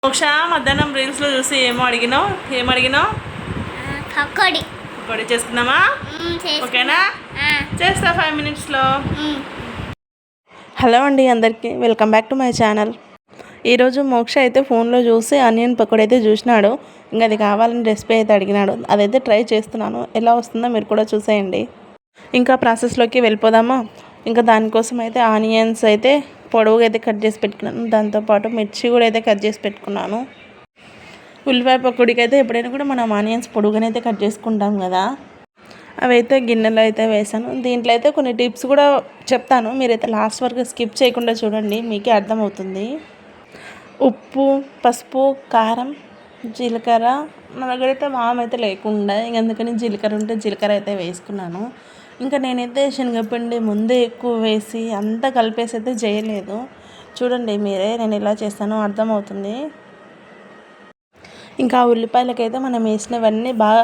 మోక్ష మధ్యాహ్నం రీల్స్లో చూసి ఏమో అడిగినావు పకోడీ చేసుకుందామా? ఓకేనా, చేస్తా 5 minutesలో. హలో అండి అందరికీ, welcome back to my channel. ఈరోజు మోక్ష అయితే ఫోన్లో చూసి ఆనియన్ పకోడీ అయితే చూసినాడు. ఇంకా అది కావాలని రెసిపీ అయితే అడిగినాడు. అదైతే ట్రై చేస్తున్నాను. ఎలా వస్తుందో మీరు కూడా చూసేయండి. ఇంకా ప్రాసెస్లోకి వెళ్ళిపోదామా? ఇంకా దానికోసం అయితే ఆనియన్స్ అయితే పొడవుగా అయితే కట్ చేసి పెట్టుకున్నాను. దాంతోపాటు మిర్చి కూడా అయితే కట్ చేసి పెట్టుకున్నాను. ఉల్లిపాయ పకోడీకి అయితే ఎప్పుడైనా కూడా మనం ఆనియన్స్ పొడుగునే అయితే కట్ చేసుకుంటాం కదా, అవి అయితే గిన్నెలో అయితే వేసాను. దీంట్లో అయితే కొన్ని టిప్స్ కూడా చెప్తాను, మీరైతే లాస్ట్ వరకు స్కిప్ చేయకుండా చూడండి, మీకే అర్థమవుతుంది. ఉప్పు, పసుపు, కారం, జీలకర్ర, నా దగ్గర అయితే వామ్ అయితే లేకుండా, ఇంక అందుకని జీలకర్ర ఉంటే జీలకర్ర అయితే వేసుకున్నాను. ఇంకా నేనైతే శనగపిండి ముందే ఎక్కువ వేసి అంతా కలిపేసి అయితే చేయలేదు. చూడండి మీరే నేను ఎలా చేస్తానో అర్థమవుతుంది. ఇంకా ఉల్లిపాయలకైతే మనం వేసినవన్నీ బాగా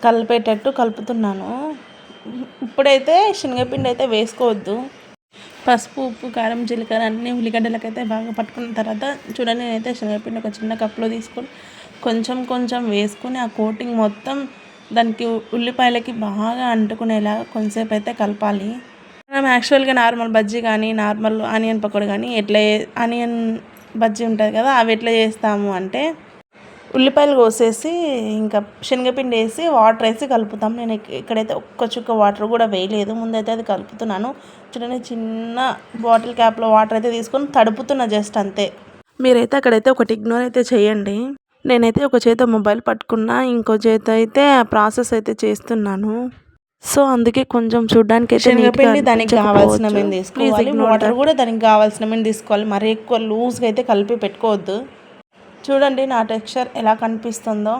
కలిపేటట్టు కలుపుతున్నాను. ఇప్పుడైతే శనగపిండి అయితే వేసుకోవద్దు. పసుపు, ఉప్పు, కారం, జీలకర్ర అన్నీ ఉల్లిగడ్డలకైతే బాగా పట్టుకున్న తర్వాత చూడండి, నేనైతే శనగపిండి ఒక చిన్న కప్లో తీసుకొని కొంచెం వేసుకొని ఆ కోటింగ్ మొత్తం దానికి ఉల్లిపాయలకి బాగా అంటుకునేలా కొంచెంసేపు అయితే కలపాలి. మనం యాక్చువల్గా నార్మల్ బజ్జీ కానీ నార్మల్ ఆనియన్ పకోడీ కానీ ఆనియన్ బజ్జీ ఉంటుంది కదా, అవి ఎట్లా చేస్తాము అంటే ఉల్లిపాయలు కోసేసి ఇంకా శనగపిండి వేసి వాటర్ వేసి కలుపుతాం. నేను ఇక్కడైతే ఒక్క చుక్క వాటర్ కూడా వేయలేదు, ముందైతే అది కలుపుతున్నాను. చూడండి, చిన్న బాటిల్ క్యాప్లో వాటర్ అయితే తీసుకొని తడుపుతున్నా జస్ట్ అంతే. మీరైతే అక్కడైతే ఒకటి ఇగ్నోర్ అయితే చేయండి. నేనైతే ఒక చేత మొబైల్ పట్టుకున్నా, ఇంకో చేత అయితే ప్రాసెస్ అయితే చేస్తున్నాను. సో అందుకే కొంచెం చూడడానికి అయితే శనగపిండి దానికి కావాల్సిన మేము తీసుకోవాలి, వాటర్ కూడా దానికి కావాల్సిన మేము తీసుకోవాలి. మరీ ఎక్కువ లూజ్గా అయితే కలిపి పెట్టుకోవద్దు. చూడండి నా టెక్స్చర్ ఎలా కనిపిస్తుందో.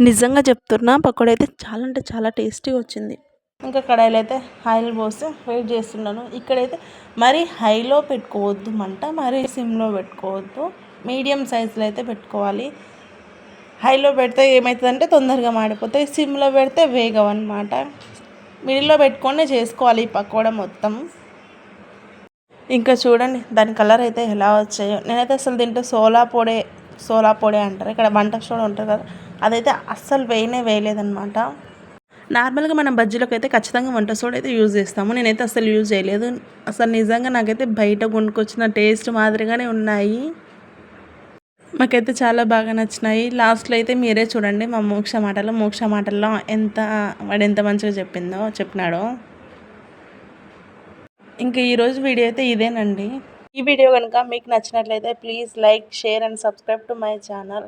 నిజంగా చెప్తున్నా, పకోడీ అయితే చాలా అంటే చాలా టేస్టీగా వచ్చింది. ఇంకా కడాయిలో అయితే ఆయిల్ పోసి వెయిట్ చేస్తున్నాను. ఇక్కడైతే మరీ హైలో పెట్టుకోవద్దు మంట, మరీ సిమ్లో పెట్టుకోవద్దు, మీడియం సైజులో అయితే పెట్టుకోవాలి. హైలో పెడితే ఏమవుతుందంటే తొందరగా మాడిపోతాయి, సిమ్లో పెడితే వేగవు అనమాట. మిడిల్లో పెట్టుకొని చేసుకోవాలి ఈ పకోడా మొత్తం. ఇంకా చూడండి దాని కలర్ అయితే ఎలా వచ్చాయో. నేనైతే అసలు దీంట్లో సోలా పొడి అంటారు, ఇక్కడ వంట సోడా ఉంటుంది కదా, అదైతే అస్సలు వేయలేదన్నమాట. నార్మల్గా మనం బజ్జీలోకి అయితే ఖచ్చితంగా వంట సోడా అయితే యూజ్ చేస్తాము, నేనైతే అసలు యూజ్ చేయలేదు. అసలు నిజంగా నాకైతే బయట కొనుక్కొచ్చిన టేస్ట్ మాదిరిగానే ఉన్నాయి. మాకైతే చాలా బాగా నచ్చినాయి. లాస్ట్లో అయితే మీరే చూడండి మా మోక్ష మాటల్లో వాడు ఎంత మంచిగా చెప్పినాడో. ఇంకా ఈరోజు వీడియో అయితే ఇదేనండి. ఈ వీడియో కనుక మీకు నచ్చినట్లయితే please like, share and subscribe to my channel.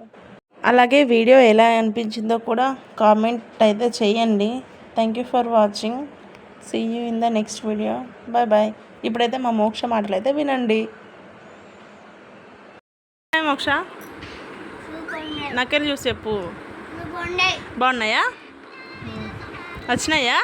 అలాగే వీడియో ఎలా అనిపించిందో కూడా కామెంట్ అయితే చేయండి. Thank you for watching. See you in the next video. Bye. ఇప్పుడైతే మా మోక్ష మాటలు అయితే వినండి. మోక్ష, నాకెళ్ళి చూసి చెప్పు. బాగున్నాయా? వచ్చినాయా?